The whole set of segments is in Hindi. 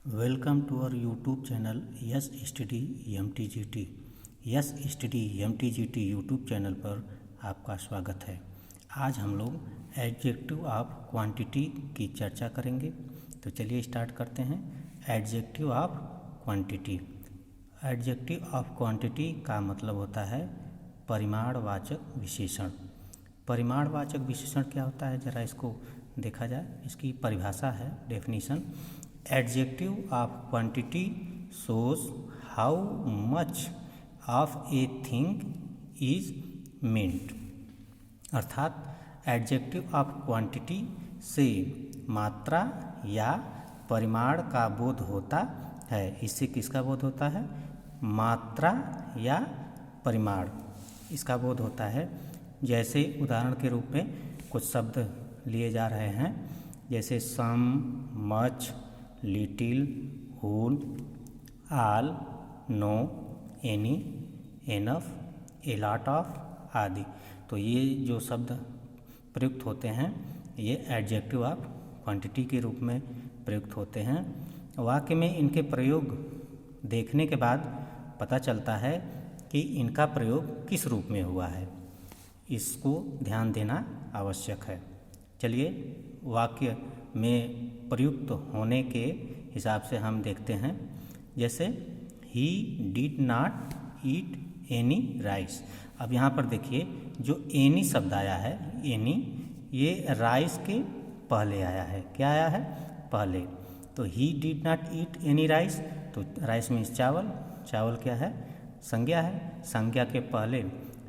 Welcome to our YouTube channel yes study MTGT। Yes study MTGT YouTube channel पर आपका स्वागत है। आज हम लोग एडजेक्टिव ऑफ क्वांटिटी की चर्चा करेंगे। तो चलिए स्टार्ट करते हैं। Adjective of quantity. Adjective of quantity का मतलब होता है परिमाणवाचक विशेषण। परिमाणवाचक विशेषण क्या होता है, ज़रा इसको देखा जाए। इसकी परिभाषा है, definition. Adjective of quantity shows how much of a thing is meant. अर्थात एडजेक्टिव ऑफ क्वांटिटी से मात्रा या परिमाण का बोध होता है। इससे किसका बोध होता है? मात्रा या परिमाण, इसका बोध होता है। जैसे उदाहरण के रूप में कुछ शब्द लिए जा रहे हैं, जैसे some, much, little, whole, all, no, any, enough, a lot of आदि। तो ये जो शब्द प्रयुक्त होते हैं ये एडजेक्टिव ऑफ क्वांटिटी के रूप में प्रयुक्त होते हैं। वाक्य में इनके प्रयोग देखने के बाद पता चलता है कि इनका प्रयोग किस रूप में हुआ है, इसको ध्यान देना आवश्यक है। चलिए वाक्य में प्रयुक्त होने के हिसाब से हम देखते हैं। जैसे he did not eat any rice. अब यहाँ पर देखिए जो एनी शब्द आया है, एनी, ये राइस के पहले आया है। क्या आया है? पहले। तो he did not eat any rice, तो राइस मीन्स चावल। चावल क्या है? संज्ञा है। संज्ञा के पहले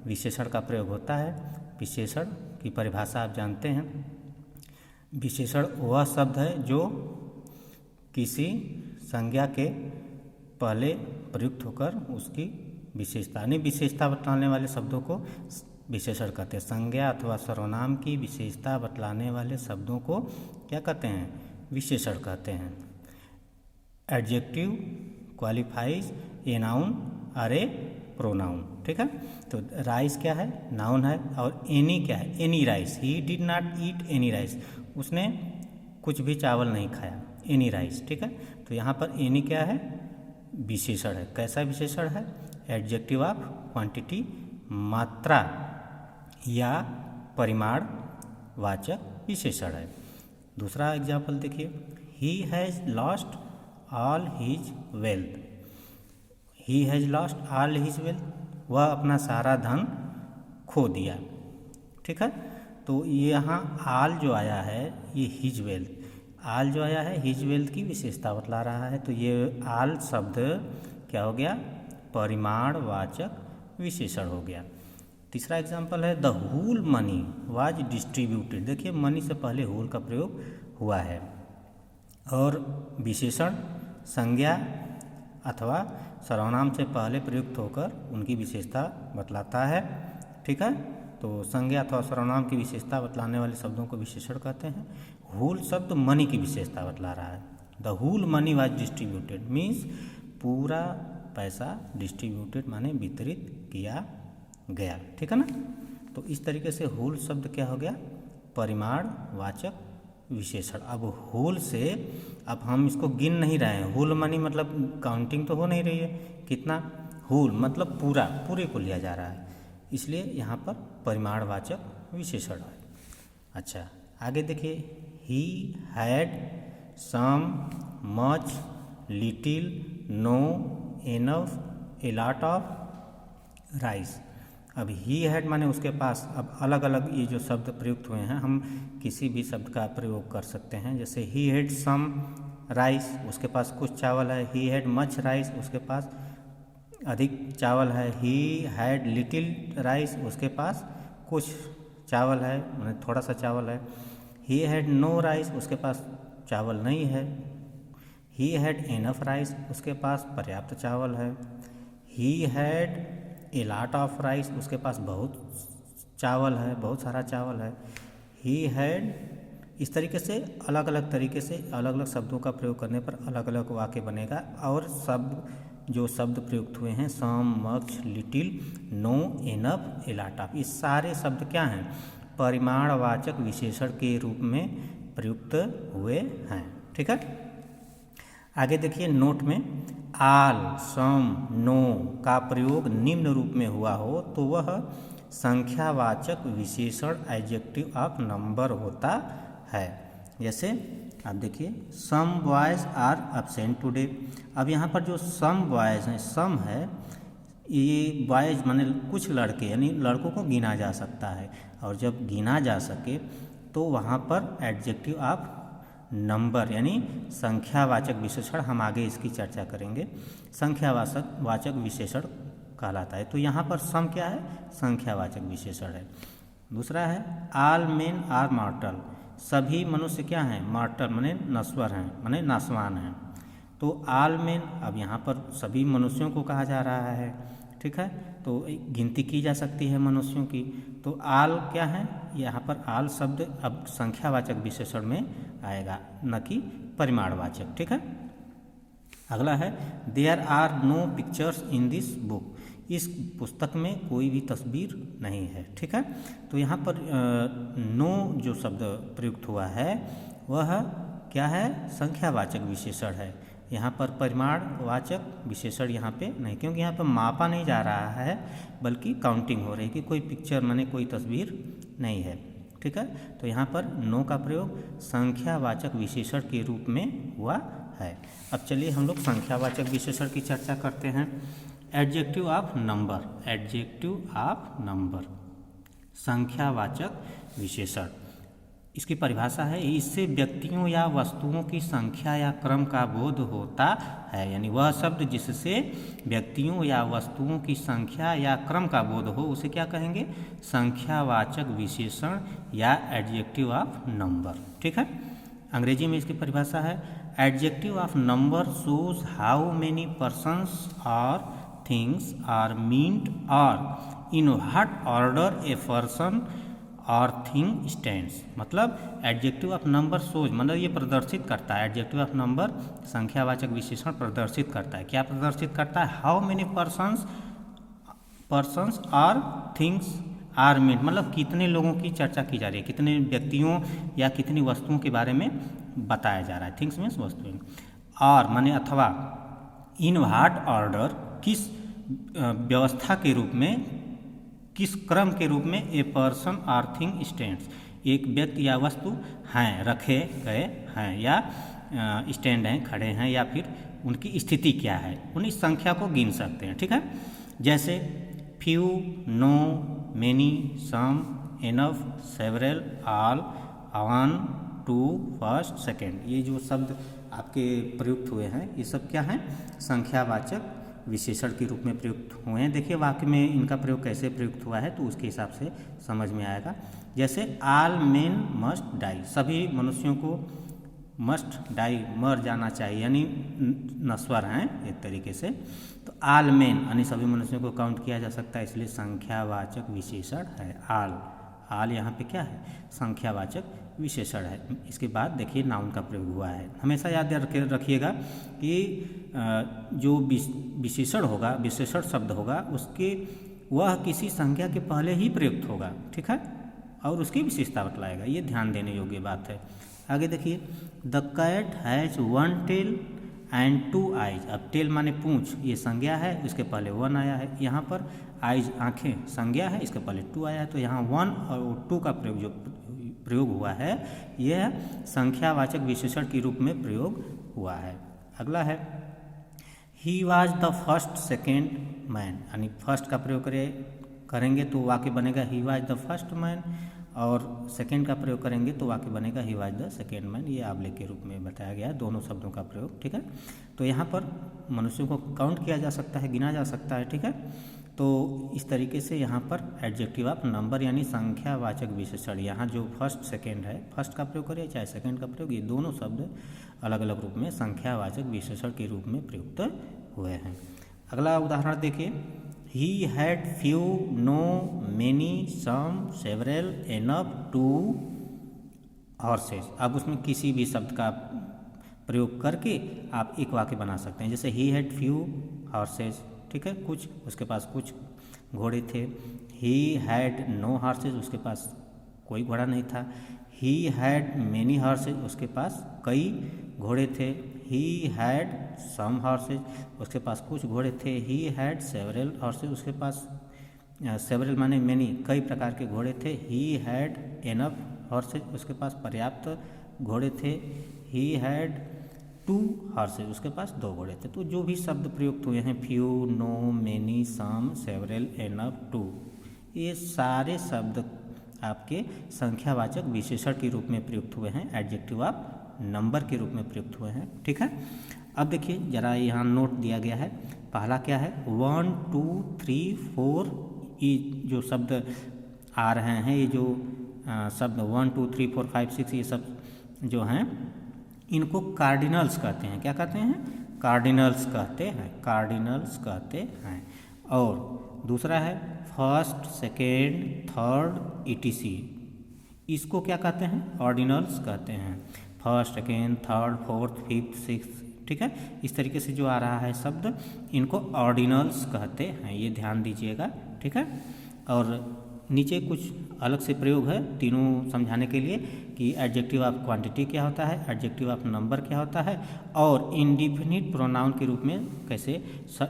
विशेषण का प्रयोग होता है। विशेषण की परिभाषा आप जानते हैं। विशेषण वह शब्द है जो किसी संज्ञा के पहले प्रयुक्त होकर उसकी विशेषता, यानी विशेषता बतलाने वाले शब्दों को विशेषण कहते हैं। संज्ञा अथवा सर्वनाम की विशेषता बतलाने वाले शब्दों को क्या कहते हैं? विशेषण कहते हैं। एडजेक्टिव क्वालिफाइज ए नाउन और ए प्रोनाउन। ठीक है। तो राइस क्या है? नाउन है। और एनी क्या है? Any rice. He did not eat any rice, उसने कुछ भी चावल नहीं खाया। Any rice. ठीक है। तो यहाँ पर एनी क्या है? विशेषण है। कैसा विशेषण है? एडजेक्टिव ऑफ क्वांटिटी, मात्रा या परिमाण वाचक विशेषण है। दूसरा एग्जाम्पल देखिए। He has lost all his wealth. He has lost all his wealth, वह अपना सारा धन खो दिया। ठीक है। तो यहाँ आल जो आया है ये हिज वेल्थ, आल जो आया है हिज वेल्थ की विशेषता बतला रहा है। तो ये आल शब्द क्या हो गया? परिमाणवाचक विशेषण हो गया। तीसरा एग्जाम्पल है the whole money was distributed. देखिए मनी से पहले होल का प्रयोग हुआ है और विशेषण संज्ञा अथवा सर्वनाम से पहले प्रयुक्त होकर उनकी विशेषता बतलाता है। ठीक है। तो संज्ञा अथवा सर्वनाम की विशेषता बतलाने वाले शब्दों को विशेषण कहते हैं। होल शब्द मनी की विशेषता बतला रहा है। The whole money was distributed means पूरा पैसा, डिस्ट्रीब्यूटेड माने वितरित किया गया। ठीक है ना। तो इस तरीके से होल शब्द क्या हो गया? परिमाणवाचक विशेषण। अब होल से अब हम इसको गिन नहीं रहे हैं। होल मनी मतलब काउंटिंग तो हो नहीं रही है। कितना? होल मतलब पूरा, पूरे को लिया जा रहा है, इसलिए यहाँ पर परिमाणवाचक विशेषण है। अच्छा आगे देखिए। He had some, much, little, no, enough, a lot of rice. अब ही हैड माने उसके पास। अब अलग अलग ये जो शब्द प्रयुक्त हुए हैं, हम किसी भी शब्द का प्रयोग कर सकते हैं। जैसे ही हैड सम राइस, उसके पास कुछ चावल है। ही हैड मच राइस, उसके पास अधिक चावल है। ही हैड लिटिल राइस, उसके पास कुछ चावल है, माने थोड़ा सा चावल है। ही हैड नो राइस, उसके पास चावल नहीं है। ही हैड एनफ राइस, उसके पास पर्याप्त चावल है। He had a lot of rice, उसके पास बहुत चावल है, बहुत सारा चावल है। ही हैड, इस तरीके से अलग अलग तरीके से अलग अलग शब्दों का प्रयोग करने पर अलग अलग वाक्य बनेगा। और सब जो शब्द प्रयुक्त हुए हैं, some, much, little, no, enough, a lot of, ये सारे शब्द क्या हैं? परिमाणवाचक विशेषण के रूप में प्रयुक्त हुए हैं। ठीक है। आगे देखिए नोट में आल, सम, नो का प्रयोग निम्न रूप में हुआ हो तो वह संख्यावाचक विशेषण एडजेक्टिव ऑफ नंबर होता है। जैसे आप देखिए सम बॉयज़ आर एब्सेंट टुडे। अब यहाँ पर जो सम बॉयज़ हैं, सम है, ये बॉयज़ माने कुछ लड़के यानी लड़कों को गिना जा सकता है, और जब गिना जा सके तो वहाँ पर एडजेक्टिव ऑफ नंबर यानी संख्यावाचक विशेषण, हम आगे इसकी चर्चा करेंगे, संख्यावाचक विशेषण कहलाता है। तो यहाँ पर सम क्या है? संख्यावाचक विशेषण है। दूसरा है ऑल मेन आर मॉर्टल, सभी मनुष्य क्या हैं? मॉर्टल माने नश्वर हैं, माने नाशवान हैं। तो ऑल मेन, अब यहाँ पर सभी मनुष्यों को कहा जा रहा है, ठीक है, तो गिनती की जा सकती है मनुष्यों की। तो ऑल क्या है? यहाँ पर ऑल शब्द अब संख्यावाचक विशेषण में आएगा, न कि परिमाणवाचक, ठीक है। अगला है there are no pictures in this book, इस पुस्तक में कोई भी तस्वीर नहीं है, ठीक है। तो यहाँ पर नो जो शब्द प्रयुक्त हुआ है वह क्या है? संख्यावाचक विशेषण है। यहाँ पर परिमाणवाचक विशेषण यहाँ पे नहीं, क्योंकि यहाँ पर मापा नहीं जा रहा है बल्कि काउंटिंग हो रही है कि कोई पिक्चर माने कोई तस्वीर नहीं है, ठीक है। तो यहाँ पर नो का प्रयोग संख्यावाचक विशेषण के रूप में हुआ है। अब चलिए हम लोग संख्यावाचक विशेषण की चर्चा करते हैं। Adjective of number, adjective of number संख्यावाचक विशेषण, इसकी परिभाषा है इससे व्यक्तियों या वस्तुओं की संख्या या क्रम का बोध होता है, यानी वह शब्द जिससे व्यक्तियों या वस्तुओं की संख्या या क्रम का बोध हो उसे क्या कहेंगे? संख्यावाचक विशेषण या एडजेक्टिव ऑफ नंबर, ठीक है। अंग्रेजी में इसकी परिभाषा है adjective of number shows how many persons और थिंग्स आर मीन्ड और in what order a person और थिंग स्टैंड्स। मतलब एडजेक्टिव ऑफ नंबर शोज मतलब ये प्रदर्शित करता है, एडजेक्टिव ऑफ नंबर संख्यावाचक विशेषण प्रदर्शित करता है। क्या प्रदर्शित करता है? हाउ मेनी पर्सन्स और थिंग्स आर मीन्ड, मतलब कितने लोगों की चर्चा की जा रही है, कितने व्यक्तियों या कितनी वस्तुओं के बारे में बताया जा रहा है। थिंग्स मीन्स वस्तुएं, और माने अथवा इन व्हाट ऑर्डर, किस व्यवस्था के रूप में, किस क्रम के रूप में ए पर्सन और थिंग स्टैंड्स, एक व्यक्ति या वस्तु हैं, रखे गए हैं, या स्टैंड हैं, खड़े हैं, या फिर उनकी स्थिति क्या है, उन इस संख्या को गिन सकते हैं, ठीक है। जैसे few, no, many, some, enough, several, all, one, two, first, second, ये जो शब्द आपके प्रयुक्त हुए हैं ये सब क्या हैं? संख्यावाचक विशेषण के रूप में प्रयुक्त हुए हैं। देखिए वाक्य में इनका प्रयोग कैसे प्रयुक्त हुआ है तो उसके हिसाब से समझ में आएगा। जैसे ऑल मेन मस्ट डाई, सभी मनुष्यों को मस्ट डाई, मर जाना चाहिए, यानी नश्वर हैं एक तरीके से। तो ऑल मेन यानी सभी मनुष्यों को काउंट किया जा सकता है, इसलिए संख्यावाचक विशेषण है ऑल। ऑल यहाँ पे क्या है? संख्यावाचक विशेषण है। इसके बाद देखिए नाउन का प्रयोग हुआ है। हमेशा याद रखिएगा कि जो विशेषण होगा, विशेषण शब्द होगा, उसके वह किसी संख्या के पहले ही प्रयुक्त होगा, ठीक है, और उसकी विशेषता बतलाएगा। ये ध्यान देने योग्य बात है। आगे देखिए the cat has one tail and two eyes. अब टेल माने पूंछ, ये संज्ञा है, इसके पहले वन आया है। यहाँ पर आइज आँखें संज्ञा है, इसके पहले टू आया है, तो यहाँ वन और टू का प्रयोग हुआ है, यह संख्यावाचक विशेषण के रूप में प्रयोग हुआ है। अगला है he was the first second man, यानी फर्स्ट का प्रयोग करेंगे तो वाक्य बनेगा he was the first man, और सेकेंड का प्रयोग करेंगे तो वाक्य बनेगा he was the second man. ये आबले के रूप में बताया गया है, दोनों शब्दों का प्रयोग, ठीक है। तो यहाँ पर मनुष्यों को काउंट किया जा सकता है, गिना जा सकता है, ठीक है। तो इस तरीके से यहाँ पर एडजेक्टिव ऑफ नंबर यानी संख्यावाचक विशेषण, यहाँ जो फर्स्ट सेकेंड है, फर्स्ट का प्रयोग करिए चाहे सेकेंड का प्रयोग, ये दोनों शब्द अलग अलग रूप में संख्यावाचक विशेषण के रूप में प्रयुक्त हुए हैं। अगला उदाहरण देखिए he had few, no, many, some, several, enough, two horses. अब उसमें किसी भी शब्द का प्रयोग करके आप एक वाक्य बना सकते हैं। जैसे ही हैड फ्यू हॉर्सेस, ठीक है, कुछ उसके पास कुछ घोड़े थे। ही हैड नो हॉर्सेस, उसके पास कोई घोड़ा नहीं था। ही हैड मेनी हॉर्सेस, उसके पास कई घोड़े थे। ही हैड सम हॉर्सेज, उसके पास कुछ घोड़े थे। ही हैड सेवरल हॉर्सेज, उसके पास सेवरल माने मैनी, कई प्रकार के घोड़े थे। ही हैड एनफ हॉर्सेज, उसके पास पर्याप्त घोड़े थे। ही हैड 2 हॉर्सेज, उसके पास 2 घोड़े थे। तो जो भी शब्द प्रयुक्त हुए हैं, फ्यू, नो, मैनी, सम, सेवरल, एनफ, 2, ये सारे शब्द आपके संख्यावाचक विशेषण के रूप में प्रयुक्त हुए हैं, एडजेक्टिव ऑफ नंबर के रूप में प्रयुक्त हुए हैं। ठीक है, अब देखिए जरा यहाँ नोट दिया गया है। पहला क्या है, 1 2 3 4, ये जो शब्द आ रहे हैं, ये जो शब्द 1 2 3 4 5 6, ये सब जो हैं इनको कार्डिनल्स कहते हैं। क्या कहते हैं, कार्डिनल्स कहते हैं, कार्डिनल्स कहते हैं। और दूसरा है फर्स्ट, सेकेंड, थर्ड, ईटीसी, इसको क्या कहते हैं, ऑर्डिनल्स कहते हैं। First, second, third, fourth, fifth, sixth, ठीक है, इस तरीके से जो आ रहा है शब्द, इनको ऑर्डिनल्स कहते हैं, ये ध्यान दीजिएगा। ठीक है, और नीचे कुछ अलग से प्रयोग है तीनों समझाने के लिए कि एडजेक्टिव ऑफ क्वांटिटी क्या होता है, एडजेक्टिव ऑफ नंबर क्या होता है, और इंडिफिनिट प्रोनाउन के रूप में कैसे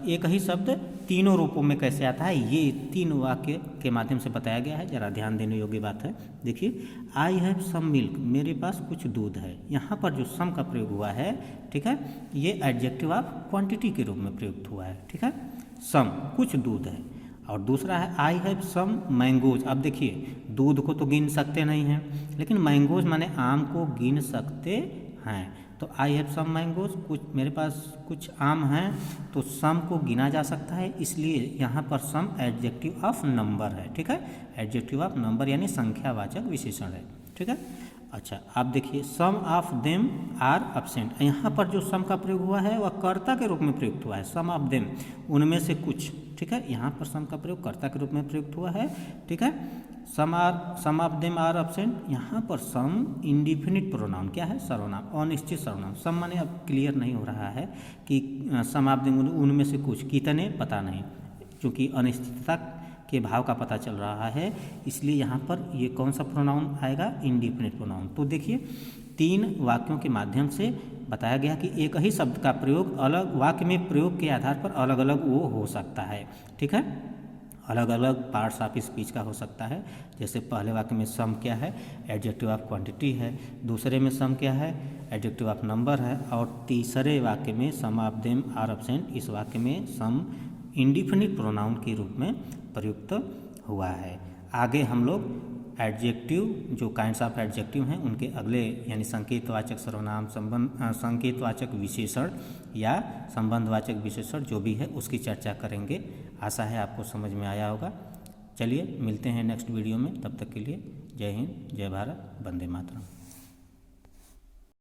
एक ही शब्द तीनों रूपों में कैसे आता है, ये 3 वाक्य के माध्यम से बताया गया है। जरा ध्यान देने योग्य बात है। देखिए, आई हैव सम मिल्क, मेरे पास कुछ दूध है। यहाँ पर जो सम का प्रयोग हुआ है, ठीक है, ये एडजेक्टिव ऑफ क्वांटिटी के रूप में प्रयुक्त हुआ है। ठीक है, सम, कुछ दूध है। और दूसरा है आई हैव सम मैंगोज। अब देखिए, दूध को तो गिन सकते नहीं हैं, लेकिन मैंगोज माने आम को गिन सकते हैं। तो आई हैव सम मैंगोज, कुछ मेरे पास कुछ आम हैं, तो सम को गिना जा सकता है, इसलिए यहाँ पर सम एडजेक्टिव ऑफ नंबर है। ठीक है, एडजेक्टिव ऑफ नंबर यानी संख्यावाचक विशेषण है। ठीक है, अच्छा आप देखिए, सम ऑफ देम आर एब्सेंट, यहाँ पर जो सम का प्रयोग हुआ है वह कर्ता के रूप में प्रयुक्त हुआ है। सम ऑफ देम, उनमें से कुछ। ठीक है, यहाँ पर सम का प्रयोग कर्ता के रूप में प्रयुक्त हुआ है। ठीक है, सम ऑफ देम आर एब्सेंट, यहाँ पर सम इंडिफिनिट प्रोनाउन क्या है, सर्वनाम, अनिश्चित सर्वनाम। सम माने अब क्लियर नहीं हो रहा है कि सम ऑफ देम, उनमें से कुछ, कितने पता नहीं, क्योंकि अनिश्चितता के भाव का पता चल रहा है, इसलिए यहाँ पर ये कौन सा प्रोनाउन आएगा, इंडिफिनिट प्रोनाउन। तो देखिए, 3 वाक्यों के माध्यम से बताया गया कि एक ही शब्द का प्रयोग अलग वाक्य में प्रयोग के आधार पर अलग अलग वो हो सकता है। ठीक है, अलग अलग पार्ट्स ऑफ स्पीच का हो सकता है। जैसे पहले वाक्य में सम क्या है, एडजेक्टिव ऑफ क्वांटिटी है। दूसरे में सम क्या है, एडजेक्टिव ऑफ नंबर है। और तीसरे वाक्य में सम ऑफ देम आर एब्सेंट, इस वाक्य में सम इंडिफिनिट प्रोनाउन के रूप में प्रयुक्त हुआ है। आगे हम लोग एडजेक्टिव, जो काइंड्स ऑफ एडजेक्टिव हैं, उनके अगले यानी संकेतवाचक सर्वनाम, संकेतवाचक विशेषण या संबंधवाचक विशेषण जो भी है उसकी चर्चा करेंगे। आशा है आपको समझ में आया होगा। चलिए मिलते हैं नेक्स्ट वीडियो में, तब तक के लिए जय हिंद, जय भारत, वंदे मातरम।